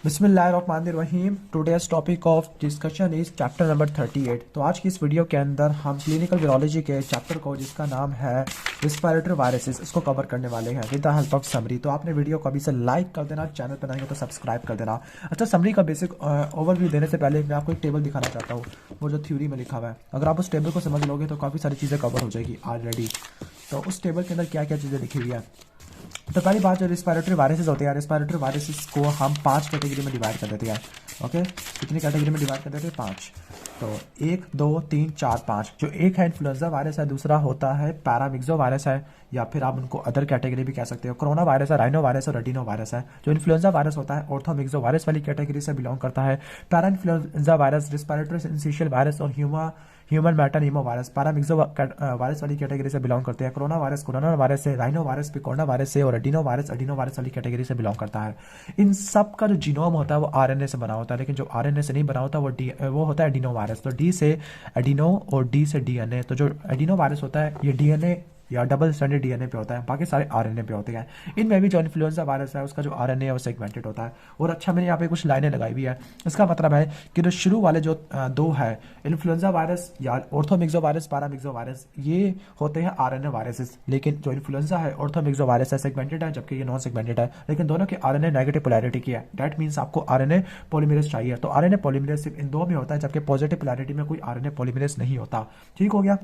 बिस्मिल्लाहिर्रहमानिर्रहीम। Today's topic of discussion is chapter number 38। तो आज की इस वीडियो के अंदर हम क्लिनिकल वायरोलॉजी के चैप्टर को जिसका नाम है रिस्पिरेटरी वायरसेस इसको कवर करने वाले हैं with the help of summary. तो आपने वीडियो को अभी से लाइक कर देना, चैनल पर नहीं हो तो सब्सक्राइब कर देना। अच्छा, समरी का बेसिक ओवरव्यू देने से पहले मैं आपको एक टेबल दिखाना चाहता हूँ, वो जो थ्योरी में लिखा हुआ है। अगर आप उस टेबल को समझ लोगे तो काफ़ी सारी चीज़ें कवर हो जाएगी ऑलरेडी। तो उस टेबल के अंदर क्या क्या चीज़ें लिखी हुई है। तो पहली बात, जो रिस्पिरेटरी वायरसेस होते हैं, रिस्पिरेटरी वायरसेस को हम 5 कैटेगरी में डिवाइड कर देते हैं। ओके, कितनी कैटेगरी में डिवाइड कर देते हैं? 5। तो 1 2 3 4 5। जो एक है इन्फ्लुएंजा वायरस है, दूसरा होता है पैरामिक्सो वायरस है, या फिर आप उनको अदर कैटेगरी भी कह सकते हो। कोरोना वायरस है, राइनो वायरस और एडिनो वायरस है। जो इन्फ्लुएंजा वायरस होता है ऑर्थोमिक्सो वायरस वाली कैटेगरी से बिलोंग करता है। Para influenza virus respiratory syncytial virus और human metapneumo virus paramyxo virus वाली कैटेगरी से बिलोंग करते हैं। कोरोना वायरस से, राइनो वायरस पिकोना वायरस से और एडिनो वायरस वाली कैटेगरी से बिलोंग करता है। इन सब का जो जीनोम होता है वो आरएनए से बना होता है, लेकिन जो आरएनए से नहीं बना होता वो होता है एडिनो वायरस। तो डी से एडिनो और डी से डीएनए। तो जो एडिनो वायरस होता है ये डीएनए या डबल स्टैंडर्ड डीएनए पे होता है, बाकी सारे आरएनए पे होते हैं। इनमें भी जो इन्फ्लुएंजा वायरस है उसका जो आरएनए है वो सेगमेंटेड होता है। और अच्छा, मैंने यहाँ पे कुछ लाइनें लगाई हुई है। इसका मतलब है कि जो शुरू वाले जो दो है, इन्फ्लुएंजा वायरस या ऑर्थोमिक्सो वायरस, पैरामिक्सो वायरस, ये होते हैं आरएनए वायरसेस। लेकिन जो इन्फ्लुएंजा है, ऑर्थोमिक्सो वायरस है, सेगमेंटेड है, जबकि ये नॉन सेगमेंटेड है। लेकिन दोनों के आरएनए नेगेटिव पोलैरिटी की है। दैट मीन्स आपको आरएनए पॉलीमरेज चाहिए। तो आरएनए पॉलीमरेज सिर्फ इन दो में होता है, जबकि पॉजिटिव पोलैरिटी में कोई आरएनए पॉलीमरेज नहीं होता। ठीक हो गया।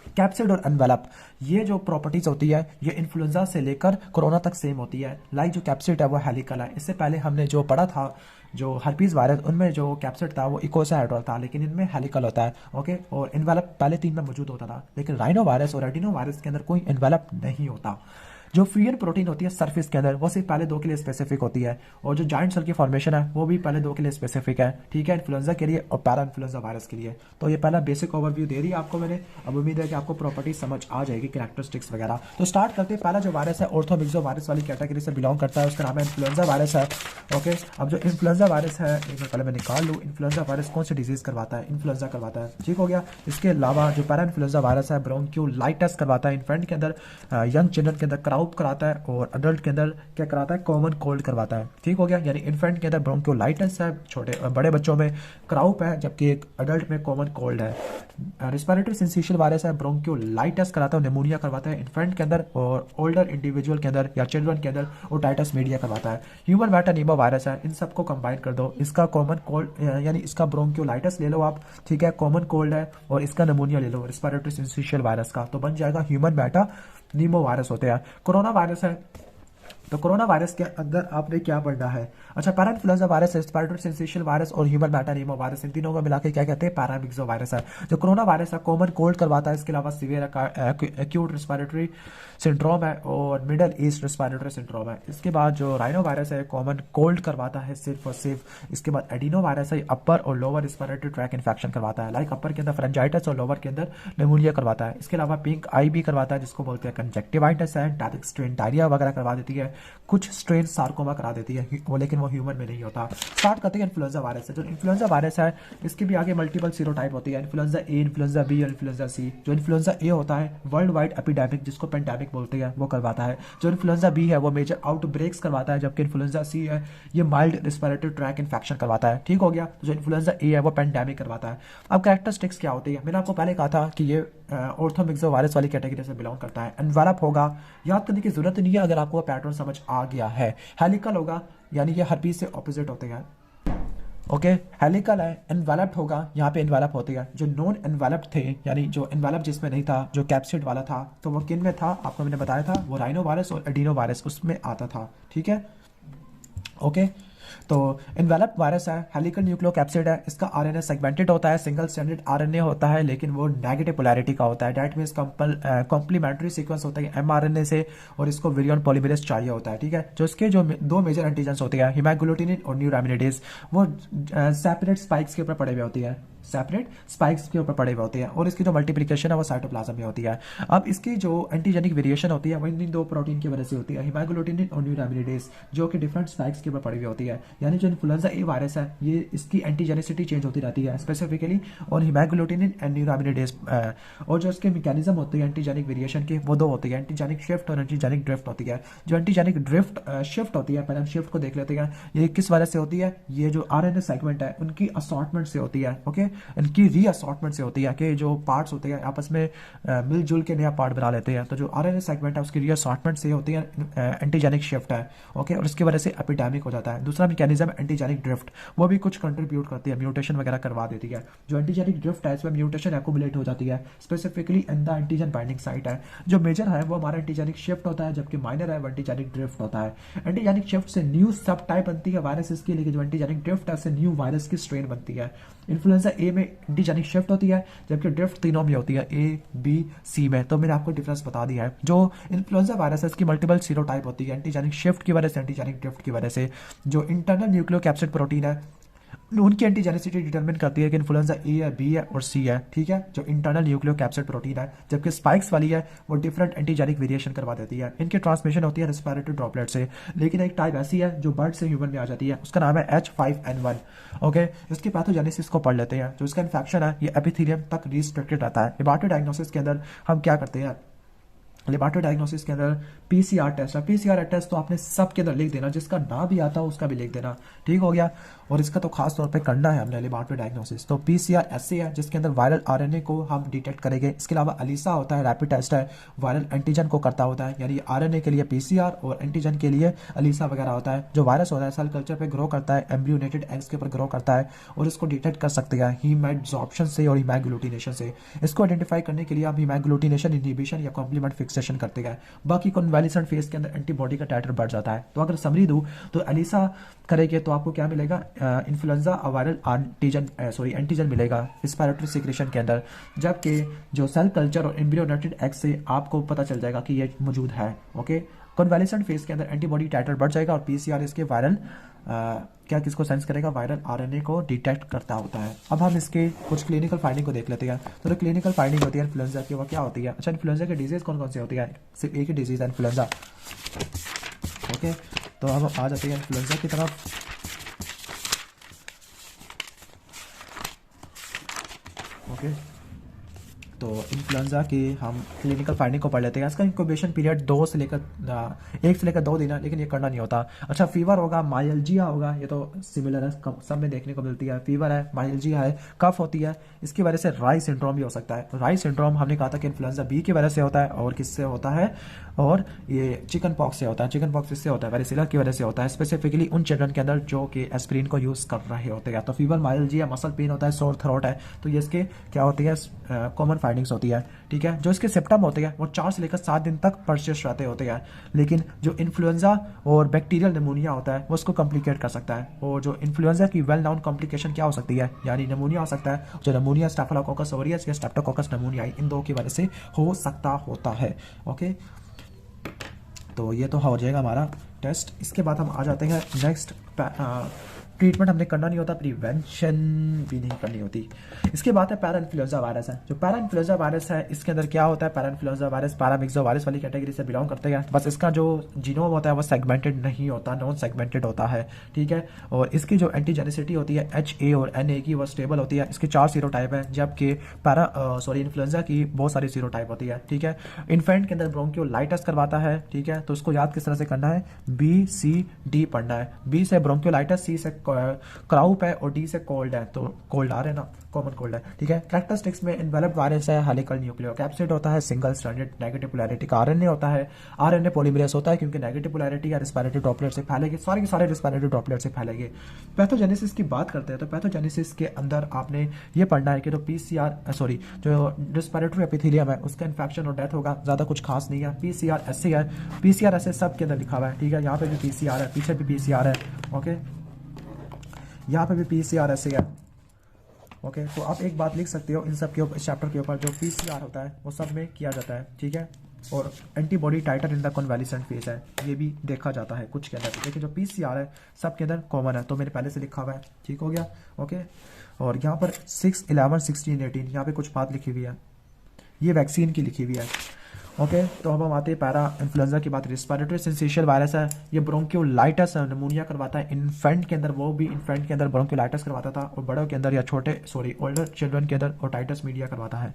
कैप्सिड और एनवेलप, ये जो प्रॉपर्टीज होती है ये इन्फ्लुएंजा से लेकर कोरोना तक सेम होती है। लाइक जो कैप्सिड है वो हेलिकल है। इससे पहले हमने जो पढ़ा था, जो हर्पीज वायरस, उनमें जो कैप्सिड था वो इकोसाहेड्रल था, लेकिन इनमें हेलिकल होता है। ओके, और एनवेलप पहले 3 में मौजूद होता था, लेकिन राइनो वायरस और एडिनो वायरस के अंदर कोई एनवेलप नहीं होता। जो फ्रीयन प्रोटीन होती है सरफेस के अंदर, वो सिर्फ पहले 2 के लिए स्पेसिफिक होती है। और जो जॉइंट सेल की फॉर्मेशन है वो भी पहले 2 के लिए स्पेसिफिक है। ठीक है, इन्फ्लुएंजा के लिए और पैरा इन्फ्लुएंजा वायरस के लिए। तो ये पहला बेसिक ओवरव्यू दे रही है आपको मैंने। अब उम्मीद है कि आपको प्रॉपर्टी समझ आ जाएगी, कैरेक्टरिस्टिक्स वगैरह। तो स्टार्ट करते हैं। पहला जो वायरस है ऑर्थोमिक्सो वायरस वाली कैटेगरी से बिलोंग करता है, उसका नाम है इन्फ्लुएंजा वायरस है। ओके, अब जो इन्फ्लुएंजा वायरस है, एक मिनट पहले मैं निकाल लूँ। इन्फ्लुएंजा वायरस कौन सी डिजीज करवाता है? इन्फ्लुएंजा करवाता है। ठीक हो गया। इसके अलावा जो पैरा इन्फ्लुएंजा वायरस है ब्रोंकियोलाइटिस करवाता है इन्फेंट के अंदर, यंग चिल्ड्रन के अंदर क्राउप कराता है, और अडल्ट के अंदर क्या कराता है? कॉमन कोल्ड करवाता है। ठीक हो गया। यानी इन्फेंट के अंदर ब्रोंकियोलाइटिस है, बड़े बच्चों में क्राउप है, जबकि एक अडल्ट में कॉमन कोल्ड है। रिस्पिरेटरी सिंसिशियल वायरस है, ब्रोंकियोलाइटिस कराता है, निमोनिया करवाता है इन्फेंट के अंदर, और ओल्डर इंडिविजुअल के अंदर या चिल्ड्रन के अंदर ओटाइटिस मीडिया करवाता है। ह्यूमन मेटानीमो वायरस है। इन सबको कंबाइन कर दो, इसका कॉमन कोल्ड यानी इसका ब्रोंकियोलाइटिस ले लो आप, ठीक है, कॉमन कोल्ड है, और इसका निमोनिया ले लो रिस्पिरेटरी सिंसिशियल वायरस का, तो बन जाएगा ह्यूमन मेटानीमो वायरस होते हैं। कोरोना वायरस है। तो कोरोना वायरस के अंदर आपने क्या पढ़ना है? अच्छा, para influenza virus, respiratory syncytial virus और ह्यूमन मेटानीमो वायरस, इन तीनों को मिलाकर क्या कहते हैं? पैरामिक्सो वायरस है। जो कोरोना वायरस है कॉमन कोल्ड करवाता है, इसके अलावा सीवियर एक्यूट रिस्पिरेटरी सिंड्रोम है और मिडल ईस्ट रिस्पिरेटरी सिंड्रोम है। इसके बाद जो राइनो वायरस है कॉमन कोल्ड करवाता है सिर्फ और सिर्फ। इसके बाद एडिनो वायरस है, अपर और लोअर रिस्पिरेटरी ट्रैक इन्फेक्शन करवाता है। लाइक अपर के अंदर फ्रेंजाइटिस और लोअर के अंदर निमोनिया करवाता है। इसके अलावा पिंक आई भी करवाता है, जिसको बोलते हैं कंजक्टिवाइटिस है। टैरिक स्ट्रेन डायरिया वगैरह करवा देती है। कुछ स्ट्रेन सार्कोमा करा देती है वो, लेकिन वो ह्यूमन में नहीं होता। स्टार्ट करते हैं इन्फ्लुएंजा वायरस से। जो इन्फ्लुएंजा वायरस है इसके भी आगे मल्टीपल सीरोटाइप होती है, इन्फ्लुएंजा ए, इन्फ्लुएंजा बी और इन्फ्लुएंजा सी। जो इन्फ्लुएंजा ए होता है वर्ल्ड वाइड एपिडेमिक, जिसको पेंडेमिक बोलते हैं, वो करवाता है। जो इन्फ्लुएंजा बी है वो मेजर आउटब्रेक्स करवाता है, जबकि इन्फ्लुएंजा सी है ये माइल्ड रिस्पिरेटरी ट्रैक इन्फेक्शन करवाता है। ठीक हो गया। जो इन्फ्लुएंजा ए है वो पेंडेमिक करवाता है। अब कैरेक्टरिस्टिक्स क्या होती है? मैंने आपको पहले कहा था कि ये ऑर्थोमिक्सो वायरस वाली कैटेगरी से बिलोंग करता है। एनवेलप होगा, याद करने की जरूरत नहीं है अगर आपको पैटर्न समझ आ गया है। हेलिकल होगा, यानी ये हर्पीज से ऑपोजिट होते हैं। ओके, हेलिकल है। एनवेलप्ड होगा, यहाँ पे एनवेलप होते हैं। जो नॉन एनवेलप्ड थे, यानी जो एनवेलप जिसमें नहीं था, जो कैप्सिड वाला था, तो वो किन में था? आपको मैंने बताया था, वो राइनो वायरस और एडिनो वायरस उसमें आता था। ठीक है, ओके। तो इन्वेलप वायरस है, हेलिकल न्यूक्लियोकैप्सिड है। इसका आरएनए सेगमेंटेड होता है, सिंगल स्ट्रैंडेड आरएनए होता है, लेकिन वो नेगेटिव पोलैरिटी का होता है। दैट मींस कॉम्प्लीमेंट्री सीक्वेंस होता है एमआरएनए से, और इसको विरियन पॉलीमरेज चाहिए होता है। ठीक है, जो इसके जो 2 मेजर एंटीजेंस होते हैं, हिमाग्लूटिनिन और न्यूरामिनिडेज, वो सेपरेट स्पाइक्स के ऊपर पड़े हुए होती है। सेपरेट स्पाइक्स के ऊपर पड़े हुए होते हैं और इसकी जो मल्टीप्लिकेशन है वो साइटोप्लाज्म में होती है। अब इसकी जो एंटीजेनिक वेरिएशन होती है वो इन दो प्रोटीन की वजह से होती है, हेमाग्लूटिनिन और न्यूरामिनिडेज, जो कि डिफरेंट स्पाइक्स के ऊपर पड़ी हुई होती है। यानी जो इन्फ्लुएंजा ए वायरस है ये इसकी एंटीजेनिसिटी चेंज होती रहती है स्पेसिफिकली और हेमाग्लूटिनिन एंड न्यूरामिनिडेज। और जो इसके मैकेनिज्म होती है एंटीजेनिक वेरिएशन की वो दो होती है, एंटीजेनिक शिफ्ट और एंटीजेनिक ड्रिफ्ट होती है। जो एंटीजेनिक ड्रिफ्ट शिफ्ट होती है, पहले हम शिफ्ट को देख लेते हैं। ये किस वजह से होती है? ये जो आरएनए सेगमेंट है उनकी असॉर्टमेंट से होती है। ओके, इनकी रीअसॉर्टमेंट से होती है कि जो पार्ट्स होते हैं आपस में मिलजुल के नया पार्ट बना लेते हैं। तो जो आरएनए सेगमेंट है उसकी रीअसॉर्टमेंट से होती है एंटीजेनिक शिफ्ट है। ओके, और इसकी वजह से एपिडेमिक हो जाता है। दूसरा मैकेनिज्म एंटीजेनिक ड्रिफ्ट, वो भी कुछ कंट्रीब्यूट करती है, म्यूटेशन वगैरह करवा देती है। जो एंटीजेनिक ड्रिफ्ट है इसमें म्यूटेशन एक्यूमुलेट हो जाती है specifically in the antigen binding site है। जो मेजर है वो हमारा एंटीजेनिक शिफ्ट होता है, जबकि माइनर है वो एंटीजेनिक ड्रिफ्ट होता है। एंटीजेनिक शिफ्ट से न्यू सब टाइप बनती है वायरस की, लेकिन जो एंटीजेनिक ड्रिफ्ट है उससे न्यू वायरस की स्ट्रेन बनती है। इन्फ्लुएंजा ए में एंटीजेनिक शिफ्ट होती है जबकि ड्रिफ्ट तीनों में होती है, ए बी सी में। तो मैंने आपको डिफरेंस बता दिया है। जो इन्फ्लुएंजा वायरस है इसकी मल्टीपल सीरोटाइप होती है एंटीजेनिक शिफ्ट की वजह से, एंटीजेनिक ड्रिफ्ट की वजह से। जो इंटरनल न्यूक्लियोकैप्सिड प्रोटीन है उनकी एंटीजेनिसिटी डिटरमिन करती है कि इन्फ्लुएंजा ए है, बी है और सी है। ठीक है, जो इंटरनल न्यूक्लियोकैप्सिड प्रोटीन है। जबकि स्पाइक्स वाली है वो डिफरेंट एंटीजेनिक वेरिएशन करवा देती है। इनकी ट्रांसमिशन होती है रेस्पिरेटरी ड्रॉपलेट से, लेकिन एक टाइप ऐसी है जो बर्ड से ह्यूमन में आ जाती है, उसका नाम है H5N1। ओके, इसकी पैथोजेनेसिस को पढ़ लेते हैं। जो इसका इन्फेक्शन है ये एपिथेलियम तक रिस्ट्रिक्टेड रहता है। लेबोरेटरी डायग्नोसिस के अंदर हम क्या करते हैं? लेबोरेटरी डायग्नोसिस के अंदर पीसीआर टेस्ट है। पीसीआर टेस्ट तो आपने सब के अंदर लिख देना, जिसका ना भी आता हो उसका भी लिख देना। ठीक हो गया, और इसका तो खास तौर पे करना है हमने लेबोरेटरी डायग्नोसिस। तो पीसीआर ऐसे है जिसके अंदर वायरल आरएनए को हम डिटेक्ट करेंगे। इसके अलावा अलीसा होता है, रैपिड टेस्ट है, वायरल एंटीजन को करता होता है। यानी आरएनए के लिए पीसीआर और एंटीजन के लिए अलीसा वगैरह होता है। जो वायरस होता है सेल कल्चर पे ग्रो करता है, एम्ब्रियोनेटेड एग्स के ऊपर ग्रो करता है और इसको डिटेक्ट कर सकते हैं हीमैडजॉर्प्शन से और हीमैग्लूटिनेशन से। इसको आइडेंटिफाई करने के लिए हम हीमैग्लूटिनेशन इनहिबिशन या कॉम्प्लीमेंट फिक्सेशन करते हैं। बाकी कन्वालिसेंट फेज के अंदर एंटीबॉडी का टाइटर बढ़ जाता है। तो अगर समरी दूं तो अलीसा करेंगे तो आपको क्या मिलेगा? इन्फ्लुएंजा वायरल एंटीजन मिलेगा रेस्पिरेटरी सिक्रेशन के अंदर। जबकि जो सेल कल्चर और एम्ब्रियोनेटेड एग से आपको पता चल जाएगा कि ये मौजूद है। ओके, कन्वालिसेंट फेज के अंदर एंटीबॉडी टाइटर बढ़ जाएगा और पीसीआर इसके वायरल क्या किसको सेंस करेगा? वायरल आरएनए को डिटेक्ट करता होता है। अब हम इसके कुछ क्लिनिकल फाइंडिंग को देख लेते हैं। तो जो क्लिनिकल फाइंडिंग होती है इन्फ्लुएंजा की वो क्या होती है? अच्छा, इन्फ्लुएंजा की डिजीज कौन कौन सी होती है? सिर्फ एक ही डिजीज है इन्फ्लुएंजा। ओके, तो अब आ जाते हैं इन्फ्लुएंजा की तरफ। ओके, तो इन्फ्लुएंजा की हम क्लिनिकल फाइंडिंग को पढ़ लेते हैं। इसका इंक्यूबेशन पीरियड 1 से लेकर 2 दिन है, लेकिन ये करना नहीं होता। अच्छा, फीवर होगा, माइल्जिया होगा, ये तो सिमिलर है, सब में देखने को मिलती है। फीवर है, माइल्जिया है, कफ होती है। इसकी वजह से राई सिंड्रोम भी हो सकता है। राई सिंड्रोम हमने कहा था कि इन्फ्लुएंजा बी की वजह से होता है और किससे होता है? और ये चिकन पॉक्स से होता है। चिकन पॉक्स इससे होता है, वेरिसिला की वजह से होता है, स्पेसिफिकली उन चिल्ड्रन के अंदर जो कि एस्पिरिन को यूज़ कर रहे होते हैं। तो फीवर, माइल्जिया, मसल पेन होता है, सोर थ्रोट है, तो ये इसके क्या होती है? कॉमन फाइंडिंग्स होती है। ठीक है, जो इसके सिम्टम होते हैं वो 4 से लेकर 7 दिन तक परसिस्ट रहते होते हैं, लेकिन जो इन्फ्लुएंजा और बैक्टीरियल निमोनिया होता है वो उसको कॉम्प्लिकेट कर सकता है। और जो इन्फ्लुएंजा की वेल नाउन कॉम्प्लिकेशन क्या हो सकती है? यानी निमोनिया हो सकता है। जो निमोनिया स्टेफिलोकोकस ऑरियस या स्ट्रेप्टोकोकस निमोनिया, इन दो की वजह से हो सकता होता है। ओके, तो ये तो हो जाएगा हमारा टेस्ट। इसके बाद हम आ जाते हैं नेक्स्ट। ट्रीटमेंट हमने करना नहीं होता, प्रिवेंशन भी नहीं करनी होती। इसके बाद है पैरा इन्फ्लुएंजा वायरस है। जो पैरा इन्फ्लुएंजा वायरस है इसके अंदर क्या होता है? Para influenza virus paramyxo virus वाली कैटेगरी से बिलोंग करते हैं। बस इसका जो जीनोम होता है वो सेगमेंटेड नहीं होता, नॉन सेगमेंटेड होता है। ठीक है, और इसकी जो एंटीजेनिसिटी होती है HA और NA की वो स्टेबल होती है। इसके 4 सीरोटाइप है, जबकि इन्फ्लुएंजा की बहुत सारी सीरोटाइप होती है। ठीक है, इन्फेंट के अंदर ब्रोंकियोलाइटिस करवाता है। ठीक है, तो उसको याद किस तरह से करना है? BCD पढ़ना है। B से ब्रोंकियोलाइटिस, C से क्राउप है और डी से कोल्ड है। तो कोल्ड आ रहे हैं ना, कॉमन कोल्ड है। ठीक है, कैरेक्टरिस्टिक्स में इन्वेलप्ड वायरस है, हेलिकल न्यूक्लियोकैप्सिड होता है, सिंगल स्ट्रैंडेड नेगेटिव पोलैरिटी का आरएनए होता है। आरएनए पॉलीमरेज होता है क्योंकि नेगेटिव पोलैरिटी या रेस्पिरेटरी ड्रॉपलेट से फैलेगी, सारे के सारे रेस्पिरेटरी ड्रॉपलेट से फैलेंगे। पैथोजेनेसिस की बात करते हैं तो पैथोजेनेसिस के अंदर आपने ये पढ़ना है कि जो जो रेस्पिरेटरी एपिथेलियम है उसका इन्फेक्शन और डेथ होगा। ज्यादा कुछ खास नहीं है। PCR ऐसे है, PCR ऐसे सब के अंदर लिखा हुआ है। ठीक है, यहाँ पे भी PCR है, पीछे भी PCR है। ओके, यहाँ पे भी PCR ऐसे है। ओके, तो आप एक बात लिख सकते हो इन सब के ऊपर, चैप्टर के ऊपर जो PCR होता है वो सब में किया जाता है। ठीक है, और एंटीबॉडी टाइटर इन द कन्वालिसेंट फेज है, ये भी देखा जाता है कुछ के अंदर। लेकिन जो PCR है सब के अंदर कॉमन है, तो मैंने पहले से लिखा हुआ है, ठीक हो गया। ओके, और यहाँ पर 6, 11, 16, 18 यहाँ पे कुछ बात लिखी हुई है, ये वैक्सीन की लिखी हुई है। ओके, तो अब हम आते हैं पैरा इन्फ्लुएंजा की बात। रिस्पिरेटरी सिंसेशियल वायरस है, ये ब्रोंकियोलाइटिस निमोनिया करवाता है इन्फेंट के अंदर, वो भी इन्फेंट के अंदर ब्रोंकियोलाइटिस करवाता था, और बड़ों के अंदर या ओल्डर चिल्ड्रन के अंदर ओटाइटिस मीडिया करवाता है।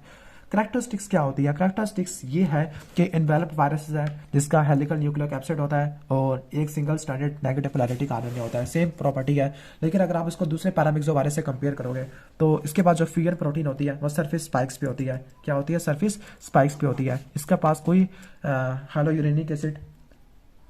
करैक्टरिस्टिक्स क्या होती है? करैक्टरिस्टिक्स ये है कि एनवेलप वायरस है जिसका हेलिकल न्यूक्लियोक एसिड होता है और एक सिंगल स्टैंडर्ड नेगेटिव पोलैरिटी का आरएनए होता है, सेम प्रॉपर्टी है। लेकिन अगर आप इसको दूसरे पैरामिक्सो वायरस से कंपेयर करोगे तो इसके पास जो फियर प्रोटीन होती है वो सरफेस स्पाइक्स पे होती है। क्या होती है? सरफेस स्पाइक्स पे होती है। इसके पास कोई हाइलोयूरेनिक एसिड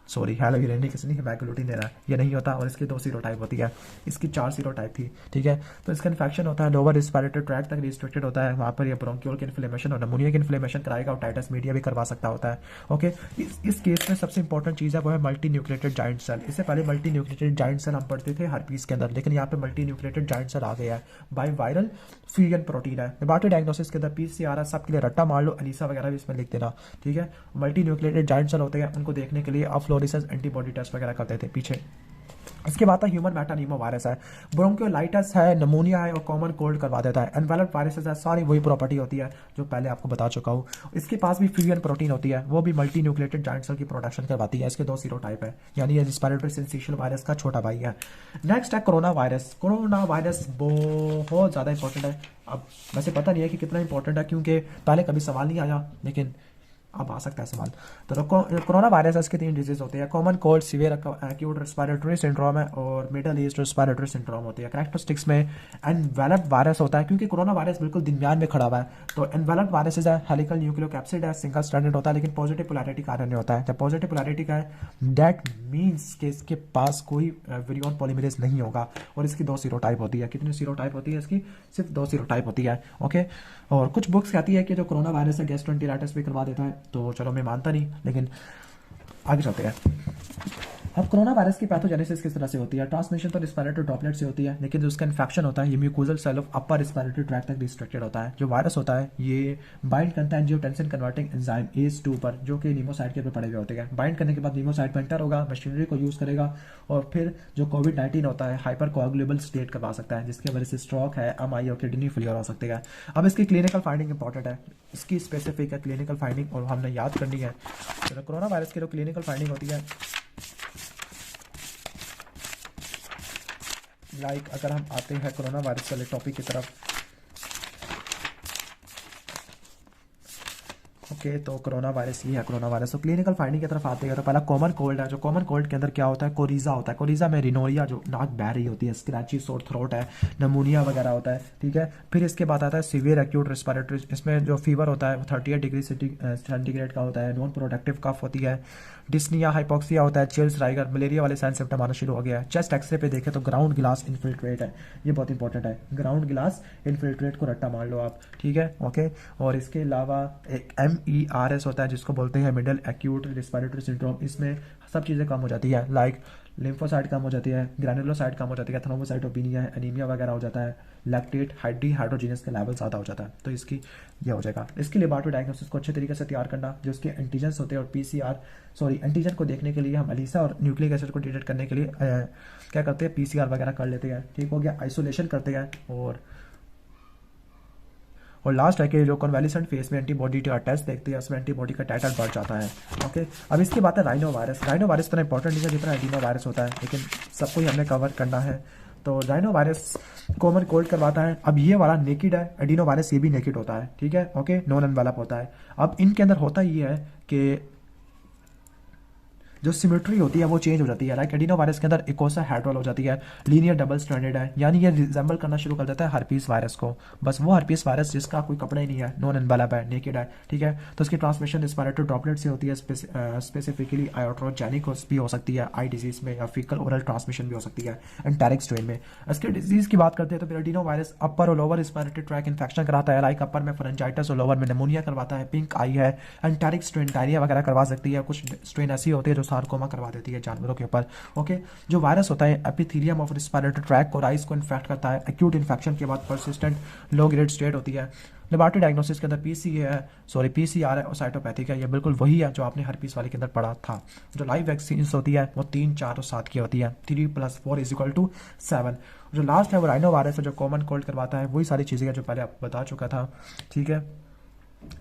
हाइलोयूरेनिक एसिड नहीं, मैग्लूटिन दे रहा है, ये नहीं होता। और इसकी 2 सीरोटाइप होती है, इसकी 4 सीरोटाइप थी, ठीक है। तो इसका इन्फेक्शन होता है लोअर रिस्पिरेटरी ट्रैक्ट तक रिस्ट्रिक्टेड होता है, वहाँ पर ये ब्रोंकियोल की इन्फ्लेमेशन और नमूनिया की इन्फ्लेमेशन कराएगा, और टाइटस मीडिया भी करवा सकता होता है। ओके, इस केस में सबसे इंपॉर्टेंट चीज़ है वो है मल्टी न्यूक्लिएटेड जाइंट सेल। इससे पहले मल्टी न्यूक्लिएटेड जाइंट सेल हम पढ़ते थे हर्पीस के अंदर, लेकिन यहाँ पे मल्टी न्यूक्लिएटेड जाइंट सेल आ गया है। बाई वायरल फ्यूजन प्रोटीन है। लेबोरेटरी डायग्नोसिस के अंदर PCR है, सबके लिए रट्टा मार लो, अनीसा वगैरह भी इसमें लिख देना, ठीक है। मल्टी न्यूक्लिएटेड जाइंट सेल होते हैं, उनको देखने के लिए आप फ्लोरेसेंस एंटीबॉडी टेस्ट वगैरह करते थे पीछे। इसके बाद ह्यूमन मेटानीमो वायरस है, ब्रोंकियोलाइटिस है, नमूनिया है और कॉमन कोल्ड करवा देता है। एनवेलप वायरसेस है, सारी वही प्रॉपर्टी होती है जो पहले आपको बता चुका हूँ। इसके पास भी फ्यूजन प्रोटीन होती है, वो भी मल्टी न्यूक्लिएटेड जाइंट सेल की प्रोडक्शन करवाती है। इसके 2 सीरोटाइप है, यानी ये रिस्पिरेटरी सिंसेशियल वायरस का छोटा भाई है। नेक्स्ट है कोरोना वायरस। कोरोना वायरस बहुत ज़्यादा इंपॉर्टेंट है। अब वैसे पता नहीं है कि कितना इंपॉर्टेंट है, क्योंकि पहले कभी सवाल नहीं आया, लेकिन अब आ सकता है सवाल। तो कोरोना वायरस इसके 3 डिजीज होते हैं, common cold, severe acute respiratory syndrome है और मिडल ईस्ट रेस्पिरेटरी सिंड्रोम होती है। कैरेक्टरिस्टिक्स में एनवेलप वायरस होता है, क्योंकि कोरोना वायरस बिल्कुल दरमियान में खड़ा हुआ है। तो एनवेलप वायरस है, हेलिकल न्यूक्लियोक एसिड है, सिंगल स्टैंडर्ड होता है, लेकिन पॉजिटिव पोलैरिटी का आरएनए होता है। जब पॉजिटिव पोलैरिटी का है, दैट मीन्स कि इसके पास कोई विरियन पॉलीमरेज नहीं होगा, और इसकी 2 सीरोटाइप होती है। कितनी सीरोटाइप होती है इसकी? सिर्फ 2 सीरोटाइप होती है। ओके, और कुछ बुक्स कहती है कि जो कोरोना वायरस है गैस्ट्रोएंटेराइटिस भी करवा देता है, तो चलो मैं मानता नहीं, लेकिन आगे चलते हैं। अब कोरोना वायरस की पैथोजेनेसिस किस तरह से होती है? ट्रांसमिशन तो रिस्पिरेटरी ड्रॉपलेट से होती है, लेकिन जो उसका इन्फेक्शन होता है ये mucosal cell of upper respiratory tract तक रिस्ट्रिक्टेड होता है। जो वायरस होता है ये बाइंड करता है एंजियोटेंसिन कन्वर्टिंग एंजाइम ACE2 पर, जो कि नीमोसाइड के ऊपर पड़े हुए होते हैं। बाइंड करने के बाद नीमोसाइड में एंटर होगा, मशीनरी को यूज करेगा, और फिर जो कोविड-19 होता है हाइपर कोएगुलेबल स्टेट करवा सकता है, जिसकी वजह से स्ट्रोक है, MI और किडनी फेलियर हो सकती है। अब इसकी क्लिनिकल फाइंडिंग इंपॉर्टेंट है, इसकी स्पेसिफिक है क्लिनिकल फाइंडिंग, और हमने याद करनी है। तो कोरोना वायरस की जो क्लिनिकल फाइंडिंग होती है, अगर हम आते हैं कोरोना वायरस वाले टॉपिक की तरफ, ओके, तो कोरोना वायरस ये है कोरोना वायरस। तो क्लिनिकल फाइंडिंग की तरफ आते हैं तो पहला कॉमन कोल्ड है। जो कॉमन कोल्ड के अंदर क्या होता है? कोरिजा होता है। कोरिजा में रिनोरिया, जो नाक बह रही होती है, स्क्रैची सोर थ्रोट है, नमूनिया वगैरह होता है, ठीक है। फिर इसके बाद आता है सीवियर एक्यूट रेस्पिरेटरी, इसमें जो फीवर होता है वो 38 डिग्री सेंटीग्रेड का होता है, नॉन प्रोडक्टिव कफ होती है, डिस्निया, हाइपोक्सिया होता है, चिल्स, राइगर, मलेरिया वाले साइन सिम्टम आना शुरू हो गया है। चेस्ट एक्सरे पे देखें तो ग्राउंड ग्लास इन्फिल्ट्रेट है, ये बहुत इंपॉर्टेंट है। ग्राउंड ग्लास इन्फिल्ट्रेट को रट्टा मार लो आप, ठीक है। ओके, और इसके अलावा एक MERS होता है जिसको बोलते हैं मिडल एक्यूट रेस्पिरेटरी सिंड्रोम। इसमें सब चीज़ें कम हो जाती है, लाइक लिम्फोसाइट कम हो जाती है, ग्रैनुलोसाइट कम हो जाती है, थ्रोम्बोसाइटोपिनिया है, एनीमिया वगैरह हो जाता है, लैक्टेट हाइड्रोजीनस का लेवल ज़्यादा हो जाता है, तो इसकी ये हो जाएगा। इसके लेबोरेटरी डायग्नोसिस को अच्छे तरीके से तैयार करना, जो उसके एंटीजन्स होते हैं, और एंटीजन को देखने के लिए हम एलिसा और न्यूक्लिक एसिड को डिटेक्ट करने के लिए क्या करते हैं? PCR वगैरह कर लेते हैं, ठीक हो गया। आइसोलेशन करते हैं, और लास्ट है कि जो कन्वालिसेंट फेज में एंटीबॉडी का टेस्ट देखते हैं, उसमें एंटीबॉडी का टाइटर बढ़ जाता है। ओके, अब इसकी बात है राइनो वायरस। राइनो वायरस इतना इंपॉर्टेंट नहीं है जितना एडिनो वायरस होता है, लेकिन सबको ही हमने कवर करना है। तो राइनो वायरस कॉमन कोल्ड करवाता है। अब ये वाला नेकेड है, एडिनो वायरस ये भी नेकेड होता है, ठीक है। ओके, नॉन एनवेलप होता है। अब इनके अंदर होता ये है कि जो सिमेट्री होती है वो चेंज हो जाती है। लाइक एडिनो वायरस के अंदर इकोसा हेड्रल हो जाती है, लीनियर डबल स्ट्रैंडेड है, यानी ये रिजेंबल करना शुरू कर देता है हर्पीस वायरस को। बस वो हर्पीस वायरस जिसका कोई कपड़ा ही नहीं है, नॉन एनवेलप है, नेकेड है, ठीक है। तो उसकी ट्रांसमिशन रिस्पिरेटरी ड्रॉपलेट से होती है, स्पेसिफिकली आयोट्रोजेनिक भी हो सकती है आई डिजीज में, या फीकल ओरल ट्रांसमिशन भी हो सकती है एंटेरिक स्ट्रेन में। इसके डिजीज की बात करते हैं तो फिर एडिनो वायरस अपर और लोअर रिस्पिरेटरी ट्रैक इन्फेक्शन कराता है, लाइक अपर में फरेंजाइटिस और लोअर में निमोनिया करवाता है, पिंक आई है, एंटेरिक स्ट्रेन डायरिया वगैरह करवा सकती है। कुछ स्ट्रेन ऐसी होती है जो सार्कोमा करवा देती है जानवरों के ऊपर। ओके, जो वायरस होता है एपिथेलियम ऑफ रिस्पिरेटरी ट्रैक और आइस को इन्फेक्ट करता है। एक्यूट इन्फेक्शन के बाद परसिस्टेंट लो ग्रेड स्टेट होती है। लेबॉरेटरी डायग्नोसिस के अंदर पीसीआर है और साइटोपैथिक है। ये बिल्कुल वही है जो आपने हर्पीस वाले के अंदर पढ़ा था। जो लाइव वैक्सीन होती है वो 3, 4 और 7 की होती है। 3+4=7। जो लास्ट है वो राइनो वायरस है जो कॉमन कोल्ड करवाता है। वही सारी चीज़ें जो पहले आपको बता चुका था, ठीक है।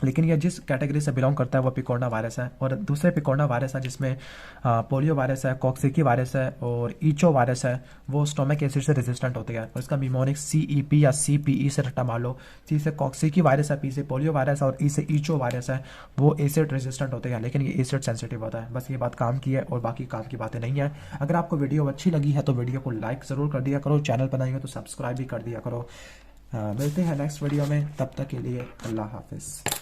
लेकिन ये जिस कैटेगरी से बिलोंग करता है वो पिकोरना वायरस है। और दूसरे पिकोरना वायरस है जिसमें पोलियो वायरस है, कॉक्सिकी वायरस है और ईचो वायरस है, वो स्टोमक एसिड से रेजिस्टेंट होते हैं। और इसका निमोनिक CEP या CPE से रट्टा मार लो। सी से कॉक्सिकी वायरस है, पी से पोलियो वायरस है और ई से ईचो वायरस है, वो एसिड रेजिस्टेंट होते हैं। लेकिन ये एसिड सेंसिटिव होता है। बस ये बात काम की है और बाकी काम की बातें नहीं है। अगर आपको वीडियो अच्छी लगी है तो वीडियो को लाइक ज़रूर कर दिया करो, चैनल बनाएंगे तो सब्सक्राइब भी कर दिया करो। मिलते हैं नेक्स्ट वीडियो में, तब तक के लिए अल्लाह हाफिज़।